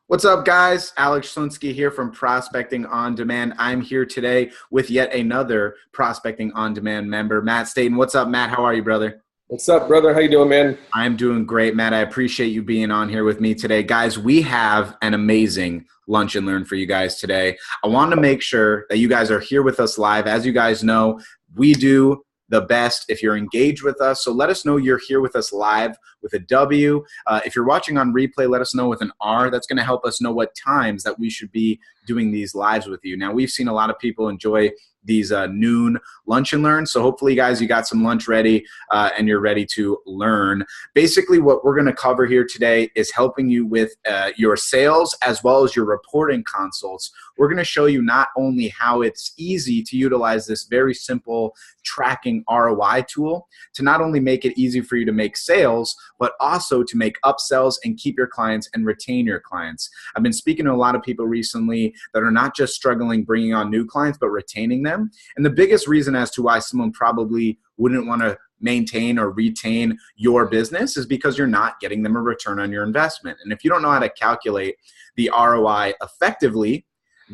What's up, guys? Alex Slinsky here from Prospecting On Demand. I'm here today with yet another Prospecting On Demand member, Matt Staton. What's up, Matt? How are you, brother? What's up, brother? How you doing, man? I'm doing great, Matt. I appreciate you being on here with me today. Guys, we have an amazing lunch and learn for you guys today. I want to make sure that you guys are here with us live. As you guys know, we do the best if you're engaged with us. So let us know you're here with us live with a W. If you're watching on replay, let us know with an R. That's going to help us know what times that we should be doing these lives with you. Now, we've seen a lot of people enjoy these noon lunch and learn. So hopefully, guys, you got some lunch ready and you're ready to learn. Basically, what we're going to cover here today is helping you with your sales as well as your reporting consults. We're going to show you not only how it's easy to utilize this very simple tracking ROI tool to not only make it easy for you to make sales, but also to make upsells and keep your clients and retain your clients. I've been speaking to a lot of people recently that are not just struggling bringing on new clients, but retaining them. And the biggest reason as to why someone probably wouldn't want to maintain or retain your business is because you're not getting them a return on your investment. And if you don't know how to calculate the ROI effectively,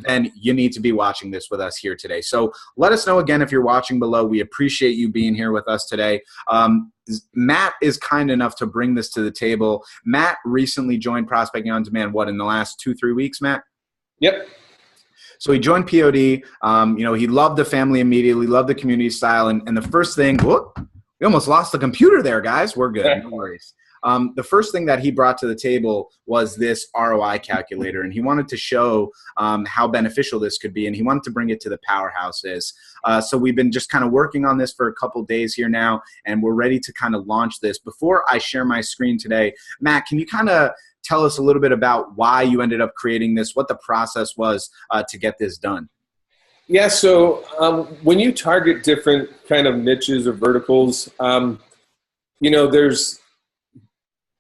then you need to be watching this with us here today. So let us know again if you're watching below. We appreciate you being here with us today. Matt is kind enough to bring this to the table. Matt recently joined Prospecting On Demand, in the last 2-3 weeks, Matt? Yep. So he joined POD. He loved the family immediately, loved the community style. And the first thing, we almost lost the computer there, guys. We're good. No worries. The first thing that he brought to the table was this ROI calculator, and he wanted to show how beneficial this could be, and he wanted to bring it to the powerhouses. So we've been just kind of working on this for a couple days here now, and we're ready to kind of launch this. Before I share my screen today, Matt, can you kind of tell us a little bit about why you ended up creating this, what the process was to get this done? Yeah, so when you target different kind of niches or verticals, there's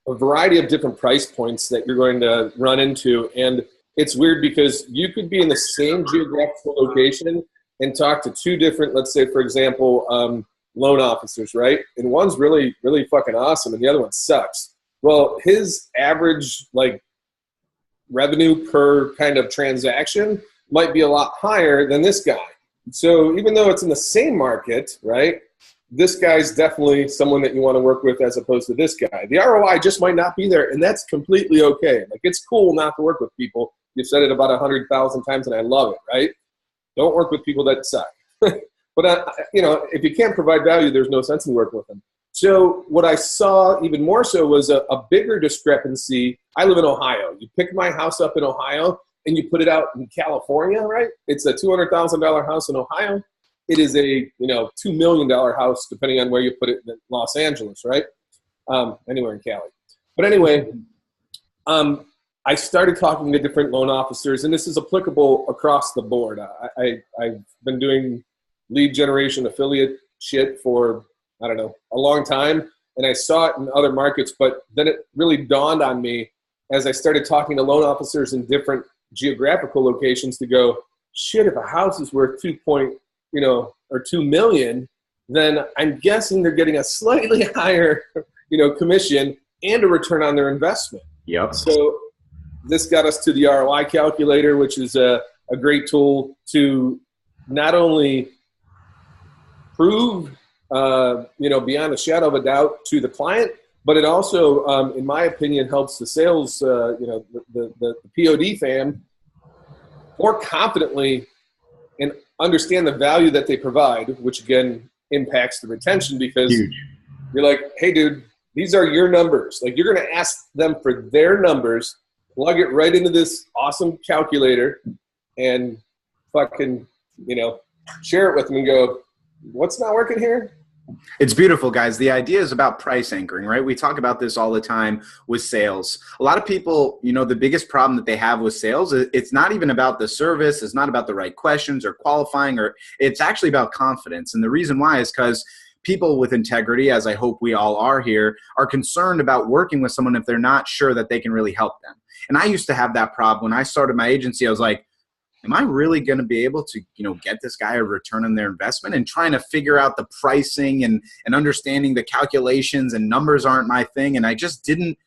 a variety of different price points that you're going to run into. And it's weird because you could be in the same geographical location and talk to two different, let's say, for example, loan officers, right? And one's really, really fucking awesome and the other one sucks. Well, his average revenue per kind of transaction might be a lot higher than this guy. So even though it's in the same market, right, this guy's definitely someone that you want to work with as opposed to this guy. The ROI just might not be there, and that's completely okay. It's cool not to work with people. You've said it about 100,000 times, and I love it, right? Don't work with people that suck. But, if you can't provide value, there's no sense in working with them. So what I saw even more so was a bigger discrepancy. I live in Ohio. You pick my house up in Ohio, and you put it out in California, right? It's a $200,000 house in Ohio. It is a $2 million house, depending on where you put it in Los Angeles, right? Anywhere in Cali. But anyway, I started talking to different loan officers, and this is applicable across the board. I've been doing lead generation affiliate shit for, a long time, and I saw it in other markets, but then it really dawned on me as I started talking to loan officers in different geographical locations to go, shit, if a house is worth 2 million, then I'm guessing they're getting a slightly higher, commission and a return on their investment. Yep. So this got us to the ROI calculator, which is a great tool to not only prove, beyond a shadow of a doubt to the client, but it also, in my opinion, helps the sales, the POD fam more confidently and understand the value that they provide, which again impacts the retention because you're like, hey, dude, these are your numbers. You're going to ask them for their numbers, plug it right into this awesome calculator, and fucking, share it with them and go, what's not working here? It's beautiful, guys. The idea is about price anchoring, right? We talk about this all the time with sales. A lot of people, the biggest problem that they have with sales, it's not even about the service. It's not about the right questions or qualifying, or it's actually about confidence. And the reason why is because people with integrity, as I hope we all are here, are concerned about working with someone if they're not sure that they can really help them. And I used to have that problem. When I started my agency, I was like, am I really going to be able to, get this guy a return on their investment? And trying to figure out the pricing and understanding the calculations and numbers aren't my thing. And I just didn't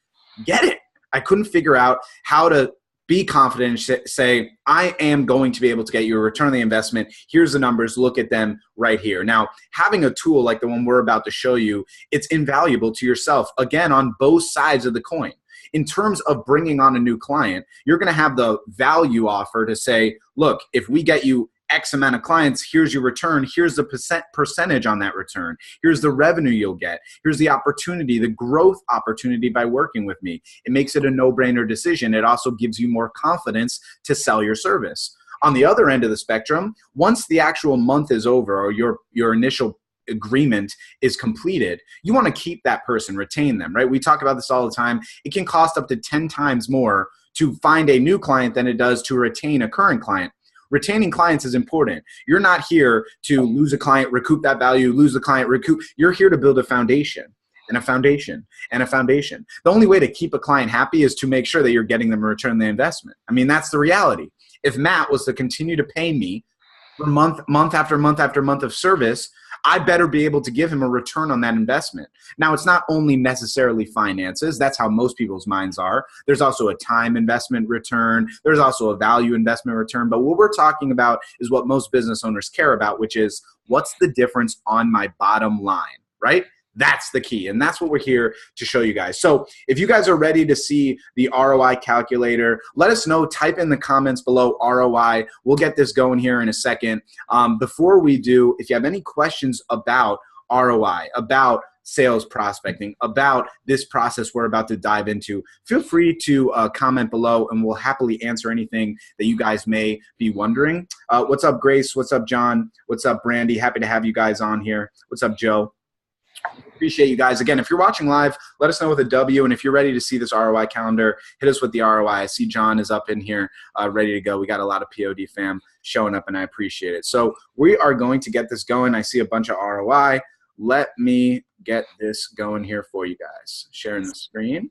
get it. I couldn't figure out how to be confident and say, I am going to be able to get you a return on the investment. Here's the numbers. Look at them right here. Now, having a tool like the one we're about to show you, it's invaluable to yourself, again, on both sides of the coin. In terms of bringing on a new client, you're going to have the value offer to say, look, if we get you X amount of clients, here's your return. Here's the percentage on that return. Here's the revenue you'll get. Here's the opportunity, the growth opportunity by working with me. It makes it a no-brainer decision. It also gives you more confidence to sell your service. On the other end of the spectrum, once the actual month is over or your initial agreement is completed, you want to keep that person, retain them, right? We talk about this all the time. It can cost up to 10 times more to find a new client than it does to retain a current client. Retaining clients is important. You're not here to lose a client, recoup that value, lose the client, recoup. You're here to build a foundation and a foundation and a foundation. The only way to keep a client happy is to make sure that you're getting them a return on the investment. I mean, that's the reality. If Matt was to continue to pay me for month after month after month of service, I better be able to give him a return on that investment. Now, it's not only necessarily finances. That's how most people's minds are. There's also a time investment return. There's also a value investment return. But what we're talking about is what most business owners care about, which is what's the difference on my bottom line, right? That's the key. And that's what we're here to show you guys. So if you guys are ready to see the ROI calculator, let us know. Type in the comments below ROI. We'll get this going here in a second. Before we do, if you have any questions about ROI, about sales prospecting, about this process we're about to dive into, feel free to comment below and we'll happily answer anything that you guys may be wondering. What's up, Grace? What's up, John? What's up, Brandy? Happy to have you guys on here. What's up, Joe? Appreciate you guys. Again, if you're watching live, let us know with a W. And if you're ready to see this ROI calendar, hit us with the ROI. I see John is up in here ready to go. We got a lot of POD fam showing up, and I appreciate it. So we are going to get this going. I see a bunch of ROI. Let me get this going here for you guys. Sharing the screen.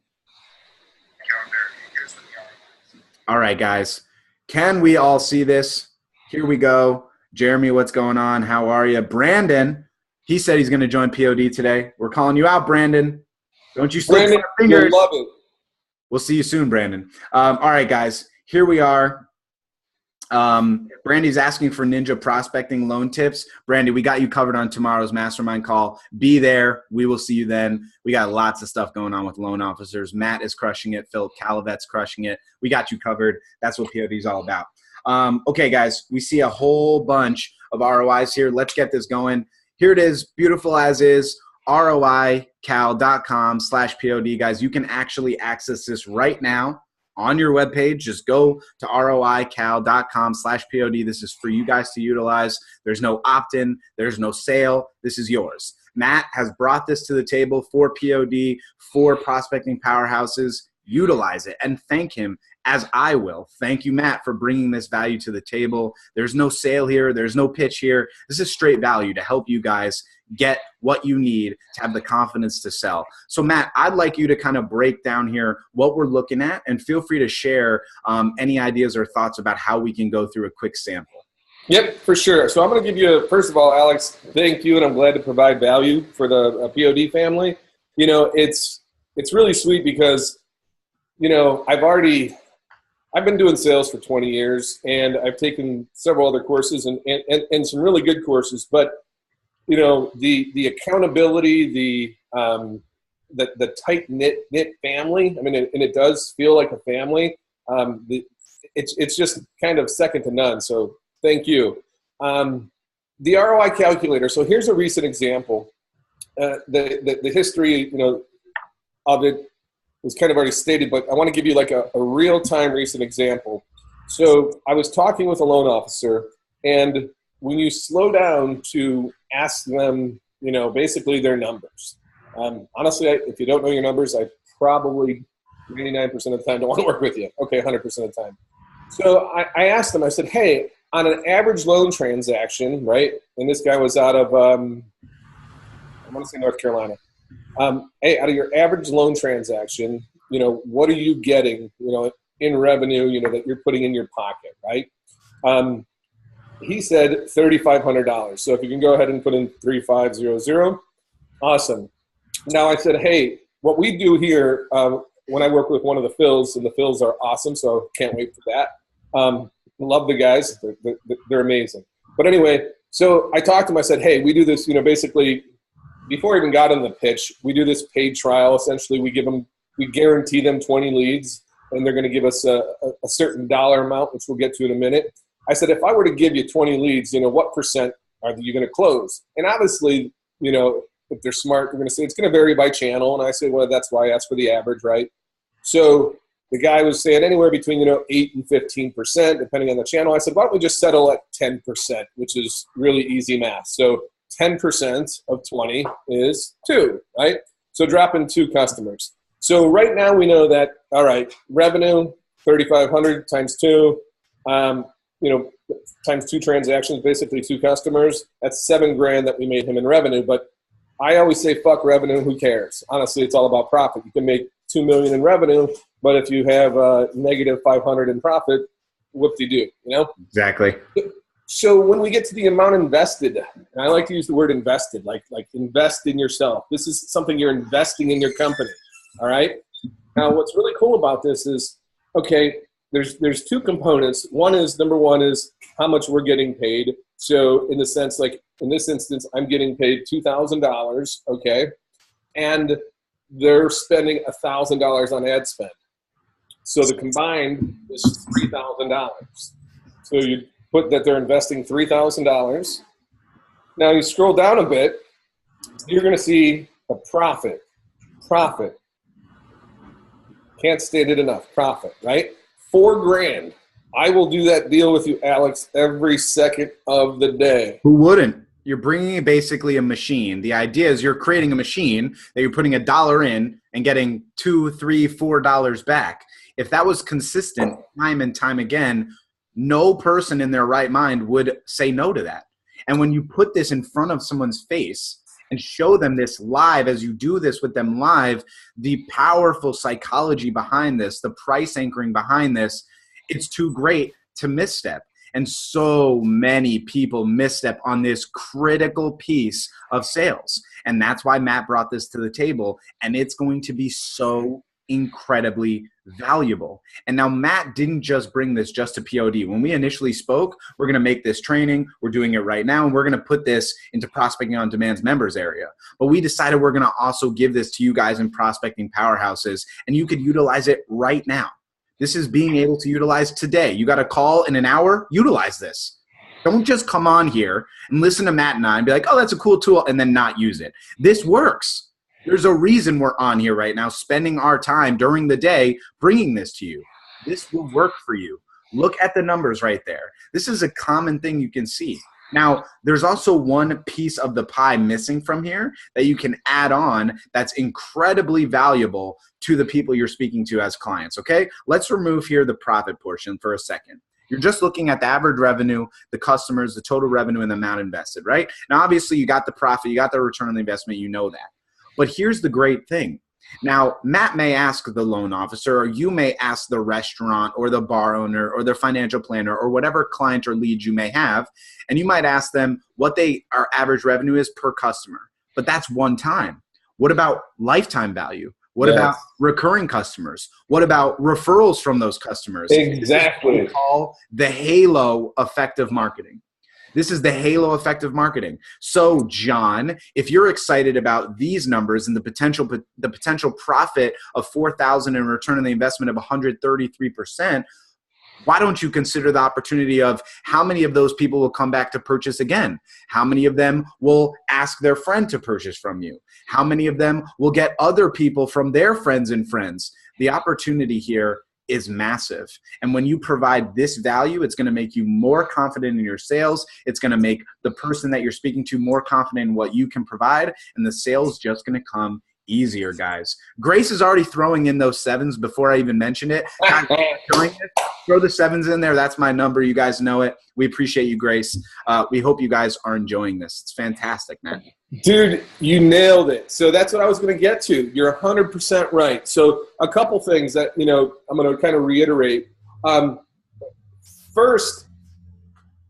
All right, guys. Can we all see this? Here we go. Jeremy, what's going on? How are you? Brandon. He said he's going to join POD today. We're calling you out, Brandon. Don't you slip your fingers. Love it. We'll see you soon, Brandon. All right, guys. Here we are. Brandy's asking for ninja prospecting loan tips. Brandy, we got you covered on tomorrow's mastermind call. Be there. We will see you then. We got lots of stuff going on with loan officers. Matt is crushing it. Phil Calavet's crushing it. We got you covered. That's what POD is all about. Okay, guys. We see a whole bunch of ROIs here. Let's get this going. Here it is, beautiful as is, roical.com/POD. Guys, you can actually access this right now on your webpage. Just go to roical.com/POD. This is for you guys to utilize. There's no opt-in. There's no sale. This is yours. Matt has brought this to the table for POD, for prospecting powerhouses. Utilize it and thank him, as I will. Thank you, Matt, for bringing this value to the table. There's no sale here. There's no pitch here. This is straight value to help you guys get what you need to have the confidence to sell. So, Matt, I'd like you to kind of break down here what we're looking at, and feel free to share any ideas or thoughts about how we can go through a quick sample. Yep, for sure. So I'm going to give you, first of all, Alex, thank you, and I'm glad to provide value for the POD family. You know, it's really sweet because, you know, I've been doing sales for 20 years, and I've taken several other courses and some really good courses. But, you know, the accountability, the tight knit family. I mean, and it does feel like a family. It's just kind of second to none. So thank you. The ROI calculator. So here's a recent example. The history, you know, of it was kind of already stated, but I want to give you like a real-time recent example. So I was talking with a loan officer, and when you slow down to ask them, you know, basically their numbers. Honestly, if you don't know your numbers, I probably 99% of the time don't want to work with you. Okay, 100% of the time. So I asked them, I said, hey, on an average loan transaction, right, and this guy was out of, I want to say North Carolina. Hey, out of your average loan transaction, you know, what are you getting, you know, in revenue, you know, that you're putting in your pocket, right? He said $3,500. So if you can go ahead and put in 3500, awesome. Now I said, hey, what we do here when I work with one of the Phils, and the Phils are awesome, so can't wait for that. Love the guys. They're amazing. But anyway, so I talked to him. I said, hey, we do this, basically before I even got on the pitch, we do this paid trial. Essentially, we guarantee them 20 leads, and they're going to give us a certain dollar amount, which we'll get to in a minute. I said, if I were to give you 20 leads, what percent are you going to close? And obviously, if they're smart, they're going to say it's going to vary by channel. And I say, well, that's why I asked for the average, right? So the guy was saying anywhere between, 8 and 15%, depending on the channel. I said, why don't we just settle at 10%, which is really easy math. So 10% of 20 is 2, right? So drop in 2 customers. So right now we know that, all right, revenue, 3,500 times 2, times 2 transactions, basically 2 customers. That's $7,000 that we made him in revenue. But I always say, fuck revenue, who cares? Honestly, it's all about profit. You can make $2 million in revenue, but if you have negative 500 in profit, whoop-de-doo, Exactly. So when we get to the amount invested, and I like to use the word invested, like invest in yourself. This is something you're investing in your company, all right? Now, what's really cool about this is, okay, there's 2 components. Number one is how much we're getting paid. So in the sense, like in this instance, I'm getting paid $2,000, okay? And they're spending $1,000 on ad spend. So the combined is $3,000. So you put that they're investing $3,000. Now you scroll down a bit, you're going to see a profit. Profit. Can't state it enough. Profit, right? $4,000. I will do that deal with you, Alex, every second of the day. Who wouldn't? You're bringing basically a machine. The idea is you're creating a machine that you're putting $1 in and getting $2, $3, $4 back. If that was consistent time and time again, no person in their right mind would say no to that. And when you put this in front of someone's face and show them this live, as you do this with them live, the powerful psychology behind this, the price anchoring behind this, it's too great to misstep. And so many people misstep on this critical piece of sales. And that's why Matt brought this to the table. And it's going to be so incredibly valuable. And now Matt didn't just bring this just to POD. When we initially spoke, we're going to make this training. We're doing it right now. And we're going to put this into Prospecting on Demand's members area. But we decided we're going to also give this to you guys in prospecting powerhouses. And you could utilize it right now. This is being able to utilize today. You got a call in an hour, utilize this. Don't just come on here and listen to Matt and I and be like, oh, that's a cool tool, and then not use it. This works. There's a reason we're on here right now, spending our time during the day bringing this to you. This will work for you. Look at the numbers right there. This is a common thing you can see. Now, there's also one piece of the pie missing from here that you can add on that's incredibly valuable to the people you're speaking to as clients, okay? Let's remove here the profit portion for a second. You're just looking at the average revenue, the customers, the total revenue, and the amount invested, right? Now, obviously, you got the profit, you got the return on the investment, you know that. But here's the great thing. Now, Matt may ask the loan officer, or you may ask the restaurant or the bar owner or their financial planner or whatever client or lead you may have, and you might ask them what our average revenue is per customer. But that's one time. What about lifetime value? What about recurring customers? What about referrals from those customers? Exactly. This is what we call the halo effect of marketing. This is the halo effect of marketing. So, John, if you're excited about these numbers and the potential profit of $4,000 and return on the investment of 133%, why don't you consider the opportunity of how many of those people will come back to purchase again? How many of them will ask their friend to purchase from you? How many of them will get other people from their friends and friends? The opportunity here is massive. And when you provide this value, it's going to make you more confident in your sales. It's going to make the person that you're speaking to more confident in what you can provide. And the sales just going to come easier, guys. Grace is already throwing in those 7s before I even mentioned it. Throw the 7s in there. That's my number. You guys know it. We appreciate you, Grace. We hope you guys are enjoying this. It's fantastic, man. Dude, you nailed it. So that's what I was going to get to. You're 100% right. So a couple things that, I'm going to kind of reiterate. First,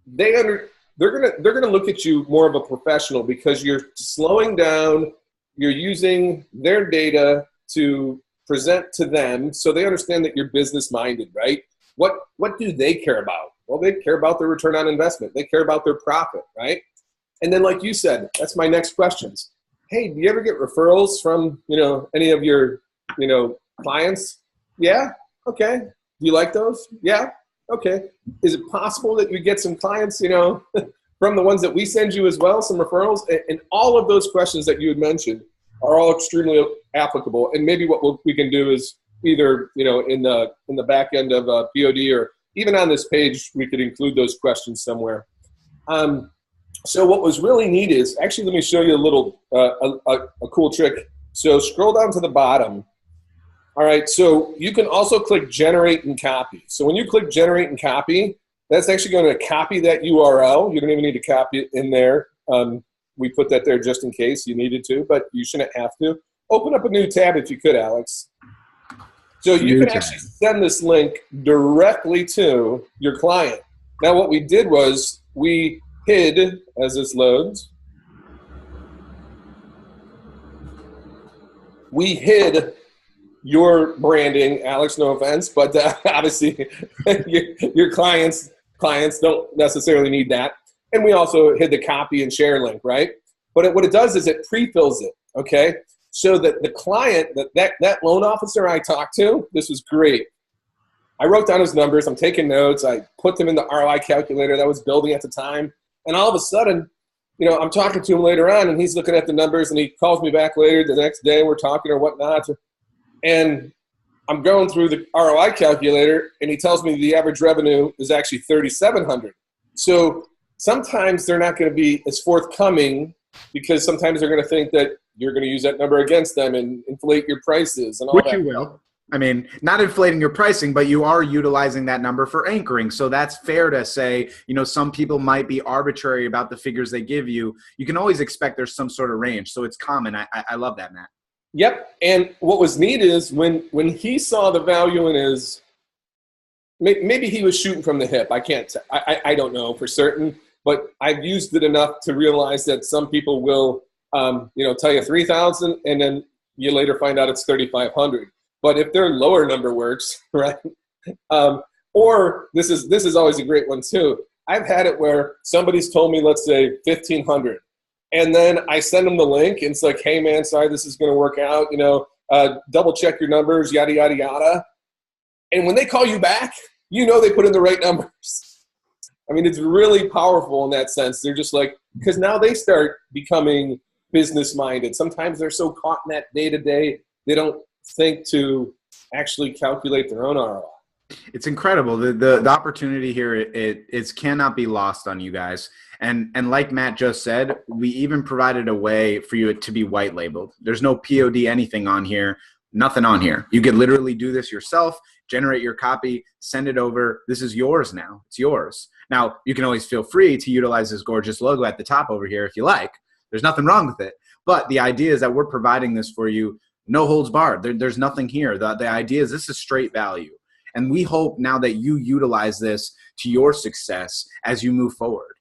they're going to look at you more of a professional because you're slowing down. You're using their data to present to them so they understand that you're business minded, right? What do they care about? Well, they care about their return on investment. They care about their profit, right? And then, like you said, that's my next questions. Hey, do you ever get referrals from, any of your, clients? Yeah. Okay. Do you like those? Yeah. Okay. Is it possible that you get some clients, from the ones that we send you as well, some referrals? And all of those questions that you had mentioned are all extremely applicable. And maybe what we can do is either, in the back end of POD or even on this page, we could include those questions somewhere. So what was really neat is, actually, let me show you a little, a cool trick. So scroll down to the bottom. All right, so you can also click generate and copy. So when you click generate and copy, that's actually going to copy that URL. You don't even need to copy it in there. We put that there just in case you needed to, but you shouldn't have to. Open up a new tab if you could, Alex. So you can actually send this link directly to your client. Now what we did was we hid, as this loads, we hid your branding, Alex, no offense, but obviously your clients don't necessarily need that. And we also hid the copy and share link, right? But what it does is it pre-fills it, okay? So that the client, that loan officer I talked to, this was great. I wrote down his numbers. I'm taking notes. I put them in the ROI calculator that I was building at the time. And all of a sudden, I'm talking to him later on, and he's looking at the numbers, and he calls me back later the next day. We're talking or whatnot. And I'm going through the ROI calculator, and he tells me the average revenue is actually $3,700. So sometimes they're not going to be as forthcoming because sometimes they're going to think that you're going to use that number against them and inflate your prices and all that. Which you will. I mean, not inflating your pricing, but you are utilizing that number for anchoring. So that's fair to say, some people might be arbitrary about the figures they give you. You can always expect there's some sort of range. So it's common. I love that, Matt. Yep. And what was neat is when he saw the value in his, maybe he was shooting from the hip. I don't know for certain, but I've used it enough to realize that some people will, tell you 3,000 and then you later find out it's 3,500. But if their lower number works, right? Or this is always a great one too. I've had it where somebody's told me, let's say 1,500. And then I send them the link, and it's like, hey, man, sorry, this is going to work out. Double check your numbers, yada, yada, yada. And when they call you back, they put in the right numbers. I mean, it's really powerful in that sense. They're just like, because now they start becoming business-minded. Sometimes they're so caught in that day-to-day, they don't think to actually calculate their own ROI. It's incredible. The opportunity here, it cannot be lost on you guys. And like Matt just said, we even provided a way for you to be white labeled. There's no POD anything on here, nothing on here. You could literally do this yourself, generate your copy, send it over. This is yours now. It's yours. Now, you can always feel free to utilize this gorgeous logo at the top over here if you like. There's nothing wrong with it. But the idea is that we're providing this for you, no holds barred. There's nothing here. The idea is this is straight value. And we hope now that you utilize this to your success as you move forward.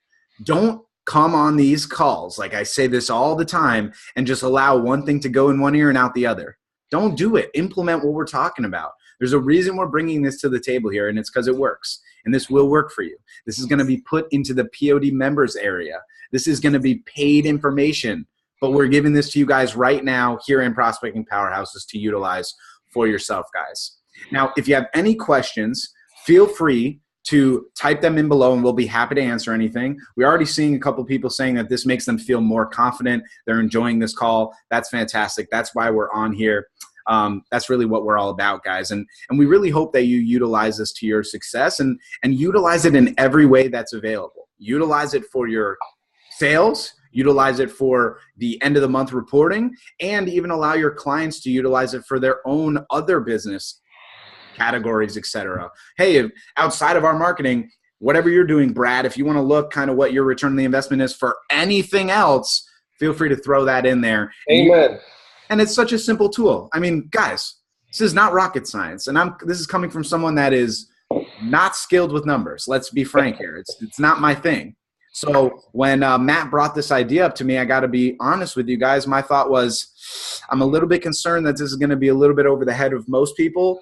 Don't come on these calls, like I say this all the time, and just allow one thing to go in one ear and out the other. Don't do it. Implement what we're talking about. There's a reason we're bringing this to the table here, and it's because it works. And this will work for you. This is going to be put into the POD members area. This is going to be paid information. But we're giving this to you guys right now here in Prospecting Powerhouses to utilize for yourself, guys. Now, if you have any questions, feel free to type them in below and we'll be happy to answer anything. We're already seeing a couple people saying that this makes them feel more confident. They're enjoying this call. That's fantastic. That's why we're on here. That's really what we're all about, guys. And we really hope that you utilize this to your success and utilize it in every way that's available. Utilize it for your sales, utilize it for the end of the month reporting, and even allow your clients to utilize it for their own other business categories, etc. Hey, outside of our marketing, whatever you're doing, Brad, if you want to look kind of what your return on the investment is for anything else, feel free to throw that in there. Amen. And it's such a simple tool. I mean, guys, this is not rocket science. And this is coming from someone that is not skilled with numbers. Let's be frank here. It's not my thing. So when Matt brought this idea up to me, I got to be honest with you guys. My thought was, I'm a little bit concerned that this is going to be a little bit over the head of most people.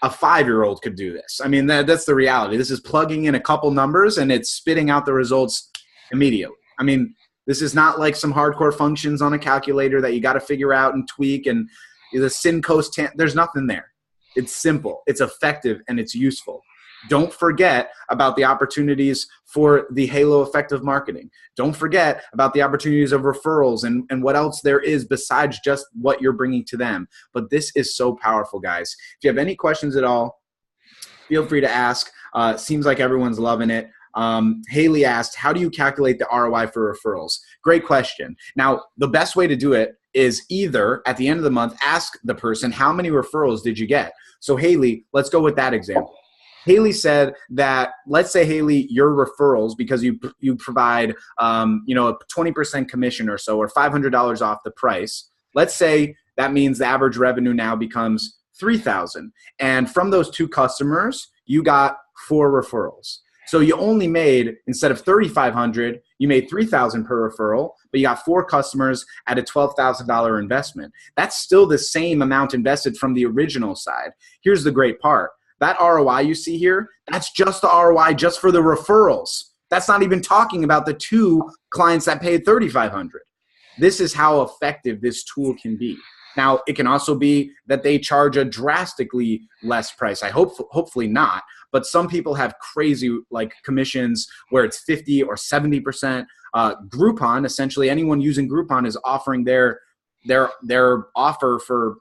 A 5-year-old could do this. I mean, that's the reality. This is plugging in a couple numbers and it's spitting out the results immediately. I mean, this is not like some hardcore functions on a calculator that you got to figure out and tweak and the sin costant. There's nothing there. It's simple, it's effective, and it's useful. Don't forget about the opportunities for the halo effect of marketing. Don't forget about the opportunities of referrals and what else there is besides just what you're bringing to them. But this is so powerful, guys. If you have any questions at all, feel free to ask. Seems like everyone's loving it. Haley asked, how do you calculate the ROI for referrals? Great question. Now, the best way to do it is either at the end of the month, ask the person, how many referrals did you get? So Haley, let's go with that example. Haley said that, let's say, Haley, your referrals, because you provide, a 20% commission or so, or $500 off the price. Let's say that means the average revenue now becomes $3,000. And from those 2 customers, you got 4 referrals. So you only made, instead of $3,500, you made $3,000 per referral, but you got 4 customers at a $12,000 investment. That's still the same amount invested from the original side. Here's the great part. That ROI you see here, that's just the ROI just for the referrals. That's not even talking about the 2 clients that paid $3,500. This is how effective this tool can be. Now, it can also be that they charge a drastically less price. Hopefully not, but some people have crazy like commissions where it's 50 or 70%. Groupon, essentially anyone using Groupon is offering their offer for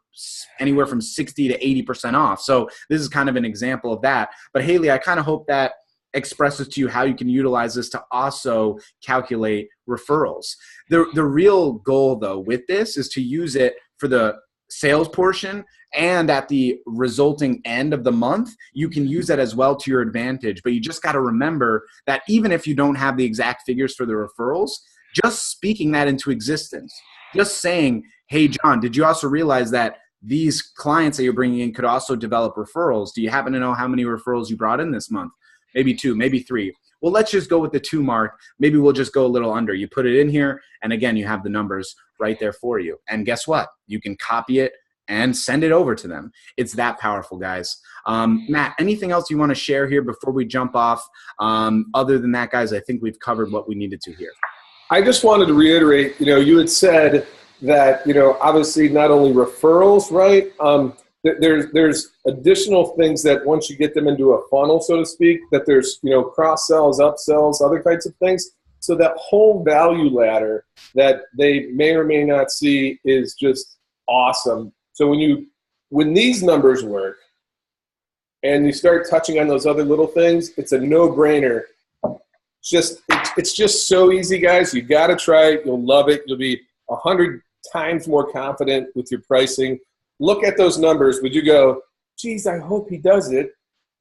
anywhere from 60 to 80% off. So this is kind of an example of that. But Haley, I kind of hope that expresses to you how you can utilize this to also calculate referrals. The real goal though with this is to use it for the sales portion, and at the resulting end of the month, you can use that as well to your advantage. But you just got to remember that even if you don't have the exact figures for the referrals, just speaking that into existence, just saying, hey, John, did you also realize that these clients that you're bringing in could also develop referrals? Do you happen to know how many referrals you brought in this month? Maybe 2, maybe 3. Well, let's just go with the 2 mark. Maybe we'll just go a little under. You put it in here, and again, you have the numbers right there for you. And guess what? You can copy it and send it over to them. It's that powerful, guys. Matt, anything else you want to share here before we jump off? Other than that, guys, I think we've covered what we needed to here. I just wanted to reiterate, you had said that, obviously not only referrals, right? There's additional things that once you get them into a funnel, so to speak, that there's, cross-sells, upsells, other types of things. So that whole value ladder that they may or may not see is just awesome. So when these numbers work and you start touching on those other little things, it's a no-brainer. It's just so easy, guys. You got to try it. You'll love it. You'll be 100 times more confident with your pricing. Look at those numbers. Would you go, geez, I hope he does it?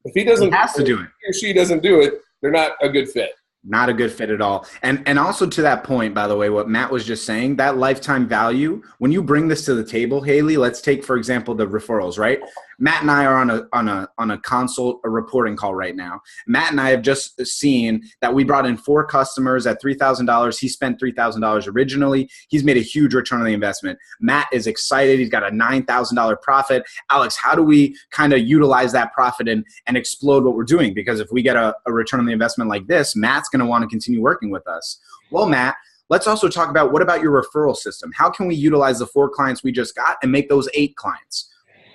If he doesn't, he has to do it. He or she doesn't do it, they're not a good fit. Not a good fit at all. And also to that point, by the way, what Matt was just saying, that lifetime value, when you bring this to the table, Haley, let's take, for example, the referrals, right? Matt and I are on a consult, a reporting call right now. Matt and I have just seen that we brought in 4 customers at $3,000. He spent $3,000 originally. He's made a huge return on the investment. Matt is excited. He's got a $9,000 profit. Alex, how do we kind of utilize that profit and explode what we're doing? Because if we get a return on the investment like this, Matt's going to want to continue working with us. Well, Matt, let's also talk about what about your referral system? How can we utilize the 4 clients we just got and make those 8 clients?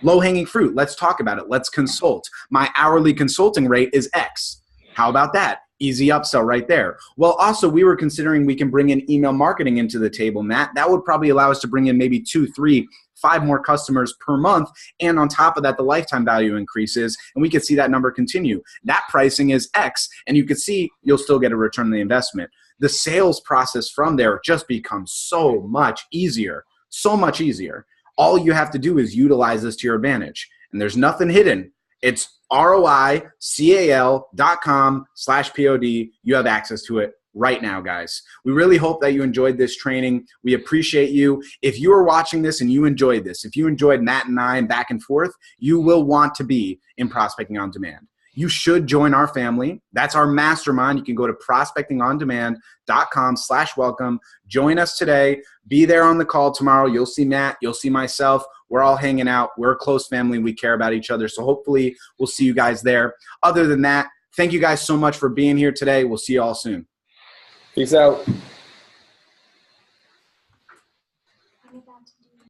Low-hanging fruit. Let's talk about it. Let's consult. My hourly consulting rate is X. How about that? Easy upsell right there. Well, also, we were considering we can bring in email marketing into the table, Matt. That would probably allow us to bring in maybe 2, 3, 5 more customers per month. And on top of that, the lifetime value increases, and we could see that number continue. That pricing is X, and you could see you'll still get a return on the investment. The sales process from there just becomes so much easier, so much easier. All you have to do is utilize this to your advantage. And there's nothing hidden. It's roical.com/POD. You have access to it right now, guys. We really hope that you enjoyed this training. We appreciate you. If you are watching this and you enjoyed this, if you enjoyed Matt and I and back and forth, you will want to be in Prospecting on Demand. you should join our family. That's our mastermind. You can go to prospectingondemand.com/welcome. Join us today. Be there on the call tomorrow. You'll see Matt. You'll see myself. We're all hanging out. We're a close family. We care about each other. So hopefully we'll see you guys there. Other than that, thank you guys so much for being here today. We'll see you all soon. Peace out.